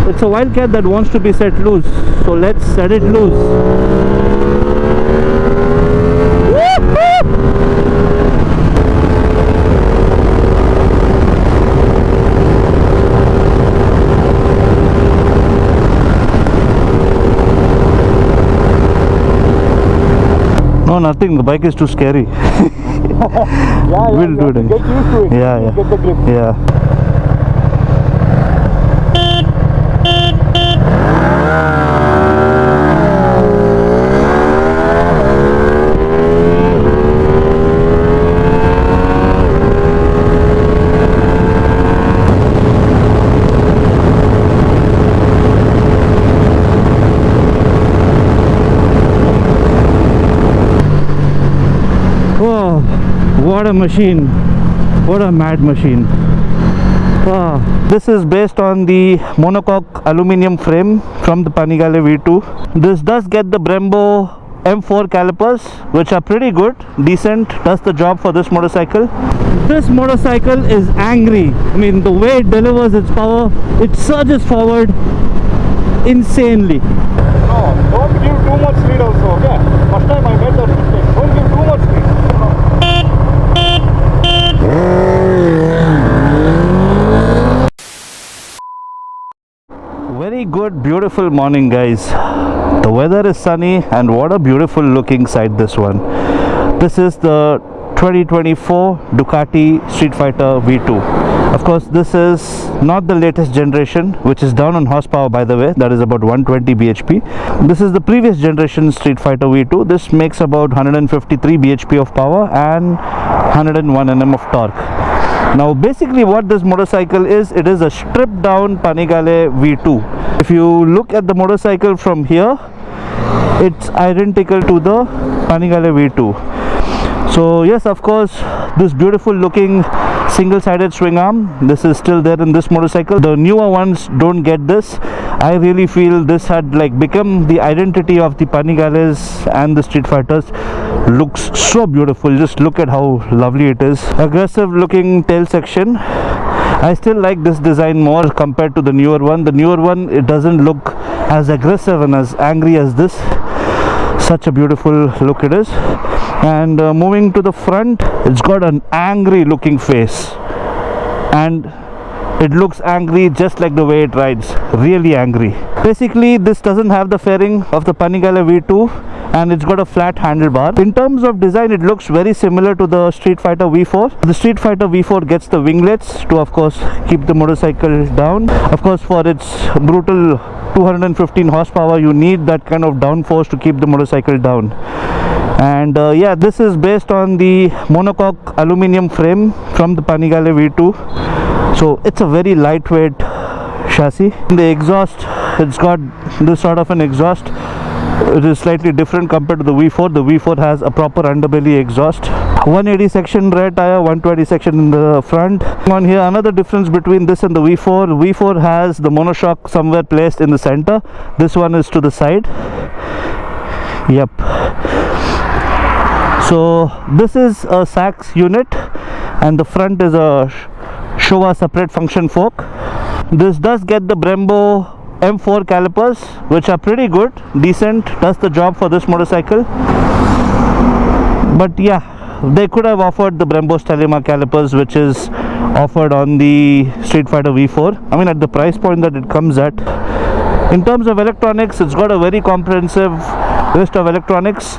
it's a wildcat that wants to be set loose, so let's set it loose. No, nothing. The bike is too scary. We'll do it. Get used to it. Yeah. Get the grip. Yeah. What a machine, what a mad machine. This is based on the monocoque aluminum frame from the Panigale V2. This does get the Brembo M4 calipers, which are pretty good, decent, does the job for this motorcycle. This motorcycle is angry. I mean, the way it delivers its power, it surges forward insanely. No, don't give too much speed also, okay? First time I made that mistake. Don't give too much speed. Very good, beautiful morning, guys. The weather is sunny, and what a beautiful looking sight this one. This is the 2024 Ducati Street Fighter V2. Of course, this is not the latest generation, which is down on horsepower, by the way. That is about 120 bhp. This is the previous generation Street Fighter V2. This makes about 153 bhp of power and 101 Nm of torque. Now basically what this motorcycle is, it is a stripped down Panigale V2. If you look at the motorcycle from here, it's identical to the Panigale V2. So yes, of course, this beautiful looking single-sided swing arm, this is still there in this motorcycle. The newer ones don't get this. I really feel this had like become the identity of the Panigales and the Street Fighters. Looks so beautiful. Just look at how lovely it is. Aggressive looking tail section. I still like this design more compared to the newer one. The newer one, it doesn't look as aggressive and as angry as this. Such a beautiful look it is. And moving to the front, it's got an angry looking face, and it looks angry just like the way it rides, really angry. Basically this doesn't have the fairing of the Panigale V2, and it's got a flat handlebar. In terms of design, it looks very similar to the Street Fighter V4. The Street Fighter V4 gets the winglets to, of course, keep the motorcycle down. Of course, for its brutal 215 horsepower, you need that kind of downforce to keep the motorcycle down. And yeah, this is based on the monocoque aluminum frame from the Panigale V2. So it's a very lightweight chassis. The exhaust, it's got this sort of an exhaust. It is slightly different compared to the V4. The V4 has a proper underbelly exhaust. 180 section rear tire, 120 section in the front. On here, another difference between this and the V4. The V4 has the monoshock somewhere placed in the center. This one is to the side. Yep. So this is a Sachs unit, and the front is a Showa separate function fork. This does get the Brembo M4 calipers, which are pretty good, decent, does the job for this motorcycle. But yeah, they could have offered the Brembo Stellima calipers, which is offered on the Street Fighter V4. I mean, at the price point that it comes at. In terms of electronics, it's got a very comprehensive list of electronics.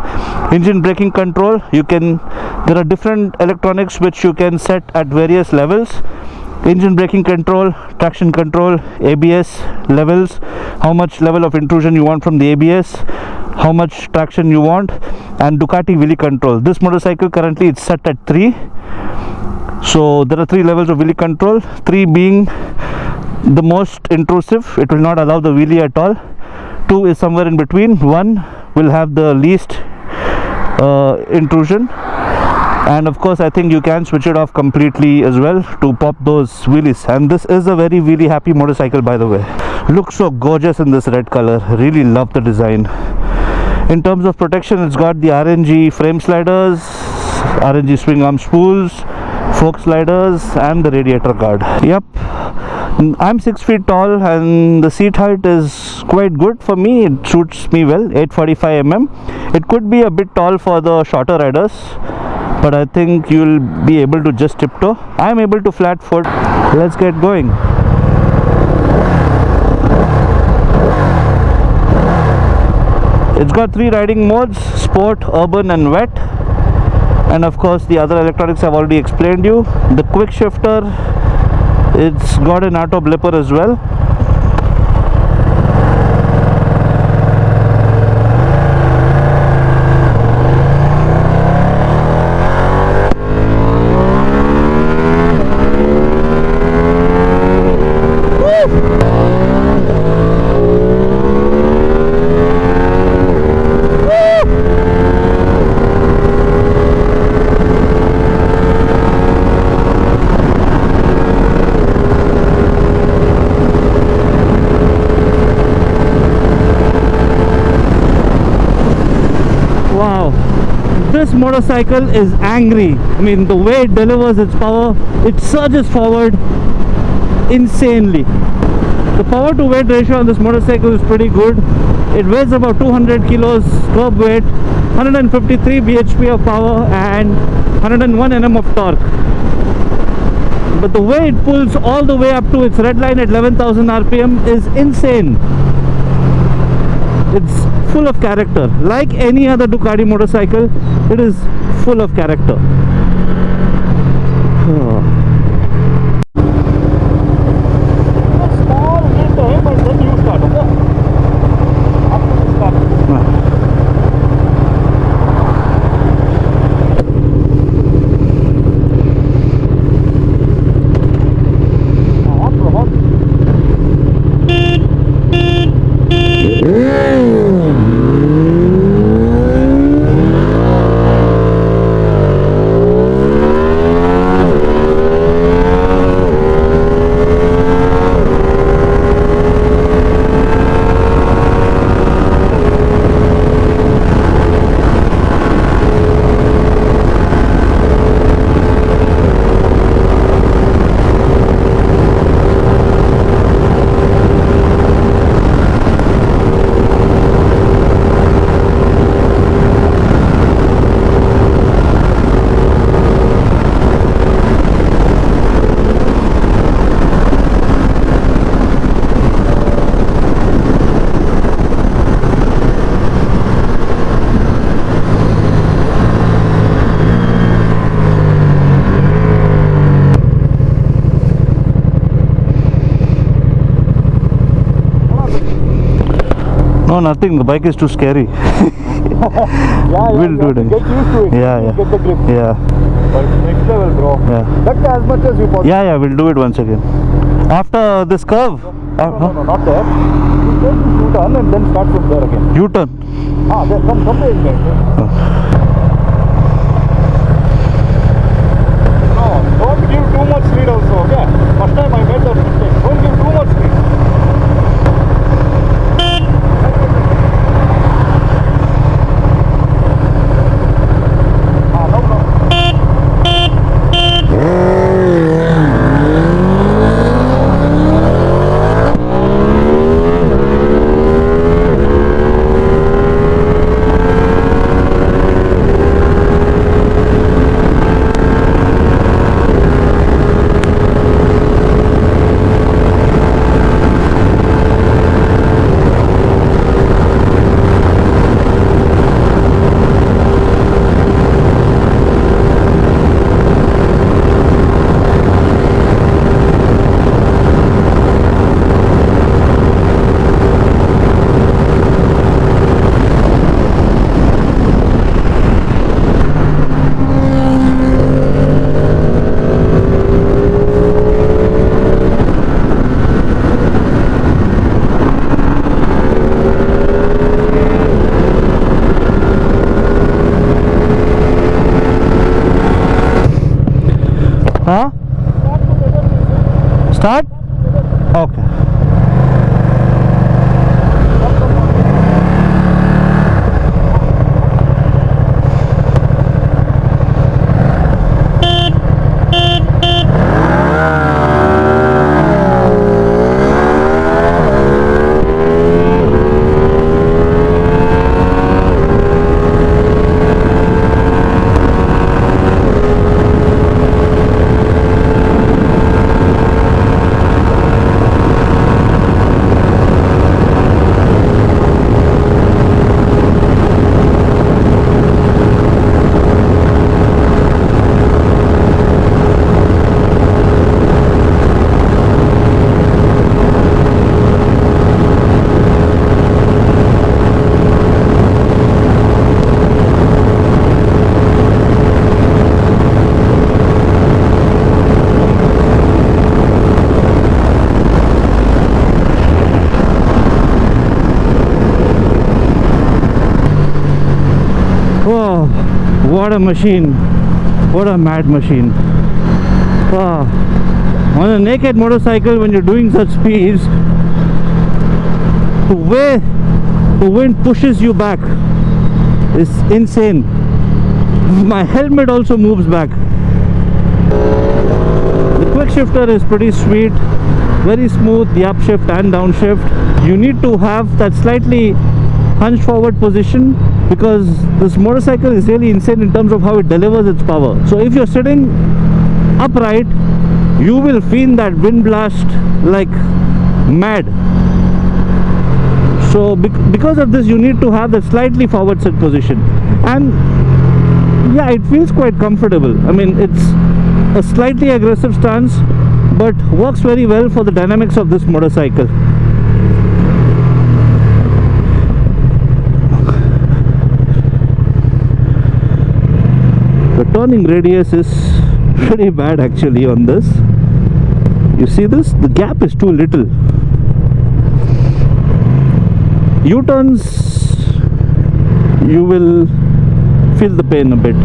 Engine braking control, there are different electronics which you can set at various levels. Engine braking control, traction control, ABS levels, how much level of intrusion you want from the ABS, how much traction you want, and Ducati wheelie control. This motorcycle currently it's set at 3. So there are 3 levels of wheelie control, 3 being the most intrusive. It will not allow the wheelie at all. 2 is somewhere in between. 1 will have the least intrusion, and of course I think you can switch it off completely as well to pop those wheelies. And this is a very wheelie happy motorcycle, by the way. Looks so gorgeous in this red color. Really love the design. In terms of protection, it's got the RNG frame sliders, RNG swing arm spools, fork sliders, and the radiator guard. Yep, I'm 6 feet tall and the seat height is quite good for me. It suits me well, 845 mm. It could be a bit tall for the shorter riders, but I think you'll be able to just tiptoe. I'm able to flat foot. Let's get going. It's got 3 riding modes: sport, urban and wet. And of course the other electronics I've already explained you. The quick shifter, it's got an auto blipper as well. Wow, this motorcycle is angry. I mean, the way it delivers its power, it surges forward insanely. The power to weight ratio on this motorcycle is pretty good. It weighs about 200 kilos curb weight, 153 bhp of power and 101 Nm of torque. But the way it pulls all the way up to its red line at 11,000 rpm is insane. It's full of character. Like any other Ducati motorcycle, it is full of character. Small hit time and then you start, okay? After you start. No, nothing. The bike is too scary. Yeah, We'll do it. Get used to it. Yeah, You yeah. Get the grip. Yeah, But it's next level, bro. yeah. That's as much as you possibly. Yeah, we'll do it once again. After this curve? No, not there. You take this U-turn and then start from there again. U-turn. There, come there, guys. No, don't give too much speed also, okay? First time I made that mistake. Don't give too much speed. a machine. What a mad machine. On a naked motorcycle, when you're doing such speeds, the way the wind pushes you back is insane. My helmet also moves back. The quick shifter is pretty sweet, very smooth, the upshift and downshift. You need to have that slightly hunched forward position because this motorcycle is really insane in terms of how it delivers its power. So if you're sitting upright, you will feel that wind blast like mad. So because of this, you need to have that slightly forward set position, and yeah, it feels quite comfortable. I mean, it's a slightly aggressive stance, but works very well for the dynamics of this motorcycle. The turning radius is pretty bad actually on this. You see this? The gap is too little. U-turns, you will feel the pain a bit.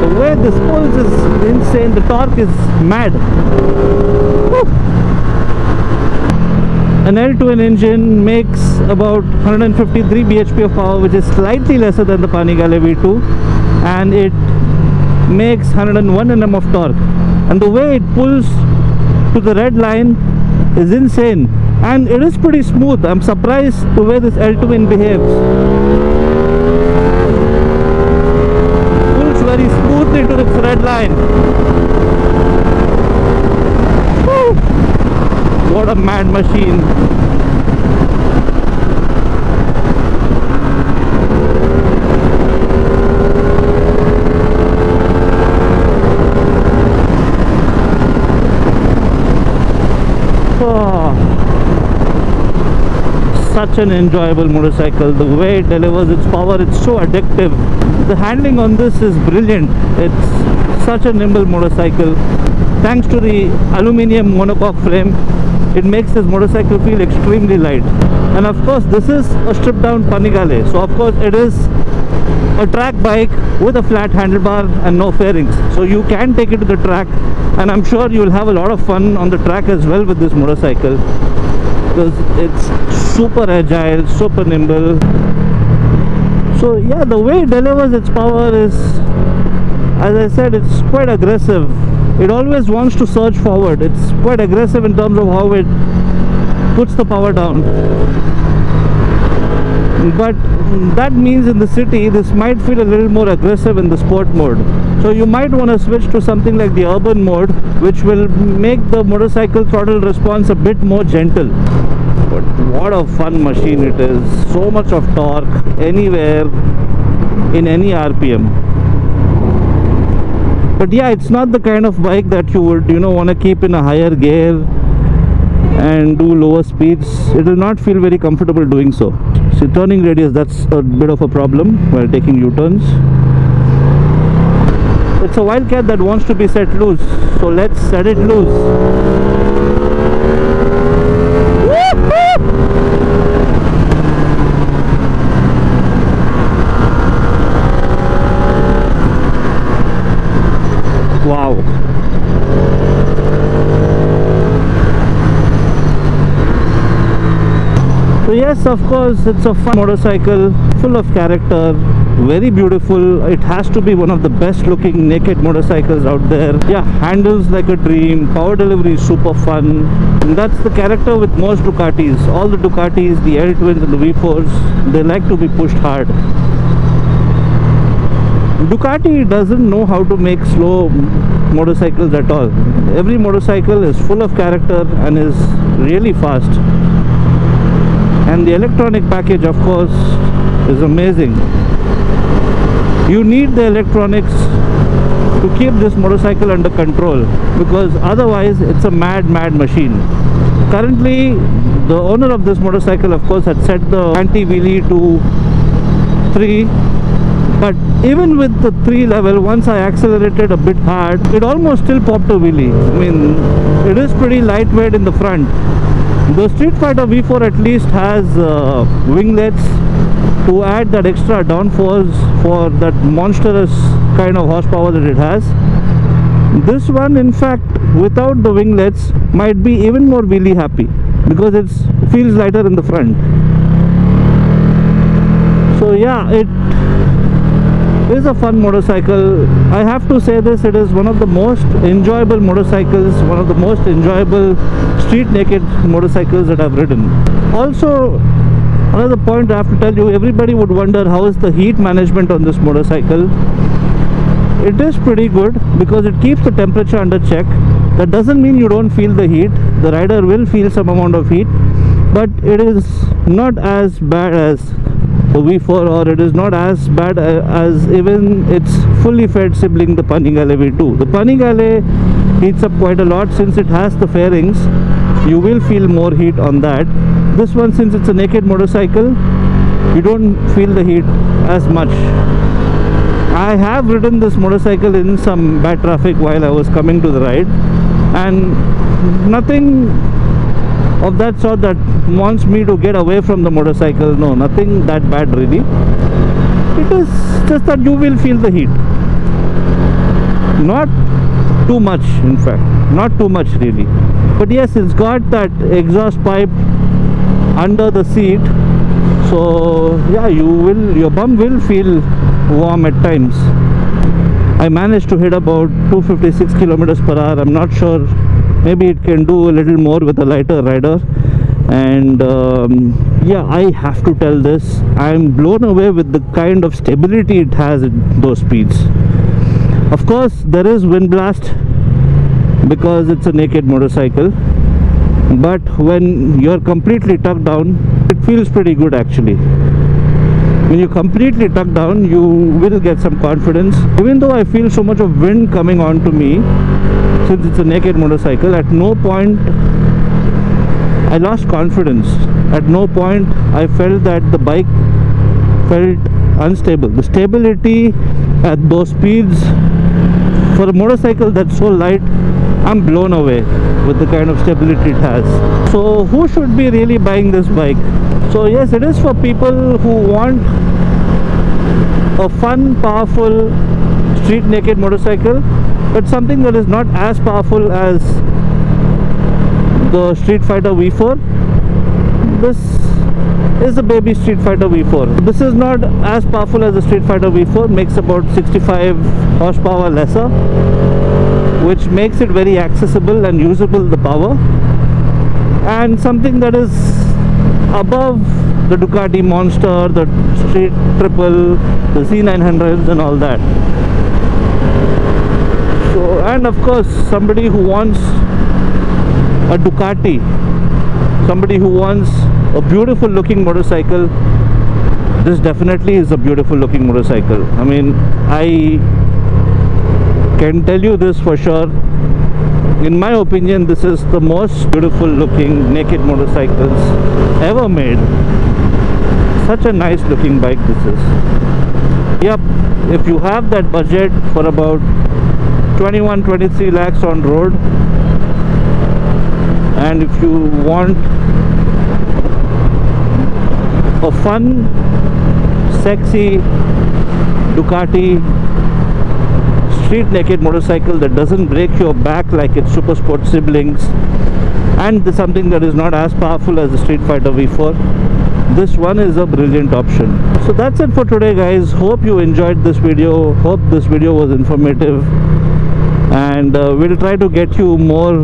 The way this pulls is insane. The torque is mad. Woo! An L2N engine makes about 153 bhp of power, which is slightly lesser than the Panigale V2, and it makes 101 Nm of torque. And the way it pulls to the red line is insane, and it is pretty smooth. I'm surprised the way this L2N behaves. Pulls very smoothly to the red line. Woo! What a mad machine. Such an enjoyable motorcycle. The way it delivers its power, it's so addictive. The handling on this is brilliant. It's such a nimble motorcycle. Thanks to the aluminium monocoque frame, it makes this motorcycle feel extremely light. And of course, this is a stripped down Panigale, so of course it is a track bike with a flat handlebar and no fairings, so you can take it to the track, and I'm sure you will have a lot of fun on the track as well with this motorcycle, because it's super agile, super nimble. So yeah, the way it delivers its power is, as I said, it's quite aggressive. It always wants to surge forward. It's quite aggressive in terms of how it puts the power down. But that means in the city, this might feel a little more aggressive in the sport mode. So you might want to switch to something like the urban mode, which will make the motorcycle throttle response a bit more gentle. But what a fun machine it is. So much of torque anywhere in any RPM. But yeah, it's not the kind of bike that you would, want to keep in a higher gear and do lower speeds. It will not feel very comfortable doing so. See, turning radius, that's a bit of a problem while taking U-turns. It's a Wildcat that wants to be set loose, so let's set it loose. Wow. So yes, of course, it's a fun motorcycle, full of character, very beautiful. It has to be one of the best looking naked motorcycles out there. Yeah, handles like a dream, power delivery is super fun. And that's the character with most Ducatis. All the Ducatis, the L2Ns and the V4s, they like to be pushed hard. Ducati doesn't know how to make slow motorcycles at all. Every motorcycle is full of character and is really fast. And the electronic package, of course, is amazing. You need the electronics to keep this motorcycle under control, because otherwise it's a mad machine. Currently, the owner of this motorcycle, of course, had set the anti-wheelie to 3, but even with the 3 level, once I accelerated a bit hard, it almost still popped a wheelie. I mean, it is pretty lightweight in the front. The Street Fighter V4 at least has winglets to add that extra downforce for that monstrous kind of horsepower that it has. This one, in fact, without the winglets, might be even more wheelie happy because it feels lighter in the front. So yeah, it is a fun motorcycle. I have to say this, it is one of the most enjoyable motorcycles, one of the most enjoyable street naked motorcycles that I've ridden. Also, another point I have to tell you, everybody would wonder how is the heat management on this motorcycle. It is pretty good because it keeps the temperature under check. That doesn't mean you don't feel the heat. The rider will feel some amount of heat, but it is not as bad as the V4, or it is not as bad as even its fully fed sibling, the Panigale V2. The Panigale heats up quite a lot since it has the fairings. You will feel more heat on that. This one, since it's a naked motorcycle, you don't feel the heat as much. I have ridden this motorcycle in some bad traffic while I was coming to the ride, and nothing of that sort that wants me to get away from the motorcycle. No, nothing that bad really. It is just that you will feel the heat. Not too much, in fact. Not too much really. But yes, it's got that exhaust pipe under the seat. So yeah, your bum will feel warm at times. I managed to hit about 256 kilometers per hour. I'm not sure, maybe it can do a little more with a lighter rider. And yeah, I have to tell this, I'm blown away with the kind of stability it has at those speeds. Of course, there is wind blast because it's a naked motorcycle, but when you're completely tucked down, it feels pretty good actually. When you're completely tucked down, you will get some confidence. Even though I feel so much of wind coming onto me, since it's a naked motorcycle, at no point I lost confidence. At no point I felt that the bike felt unstable. The stability at those speeds for a motorcycle that's so light, I'm blown away with the kind of stability it has. So who should be really buying this bike? So yes, it is for people who want a fun, powerful street naked motorcycle, but something that is not as powerful as the Street Fighter V4. This is a baby Street Fighter V4. This is not as powerful as the Street Fighter V4, makes about 65 horsepower lesser, which makes it very accessible and usable, the power, and something that is above the Ducati Monster, the Street Triple, the Z900s and all that. So, and of course, somebody who wants a Ducati, somebody who wants a beautiful looking motorcycle, this definitely is a beautiful looking motorcycle. I mean, I can tell you this for sure. In my opinion, this is the most beautiful looking naked motorcycles ever made. Such a nice looking bike this is. Yep, if you have that budget for about 21-23 lakhs on road, and if you want a fun, sexy Ducati street naked motorcycle that doesn't break your back like its super sport siblings, and something that is not as powerful as the Street Fighter V4, this one is a brilliant option. So that's it for today, guys. Hope you enjoyed this video. Hope this video was informative, and we'll try to get you more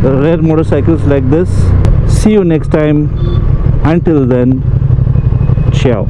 rare motorcycles like this. See you next time. Until then, ciao.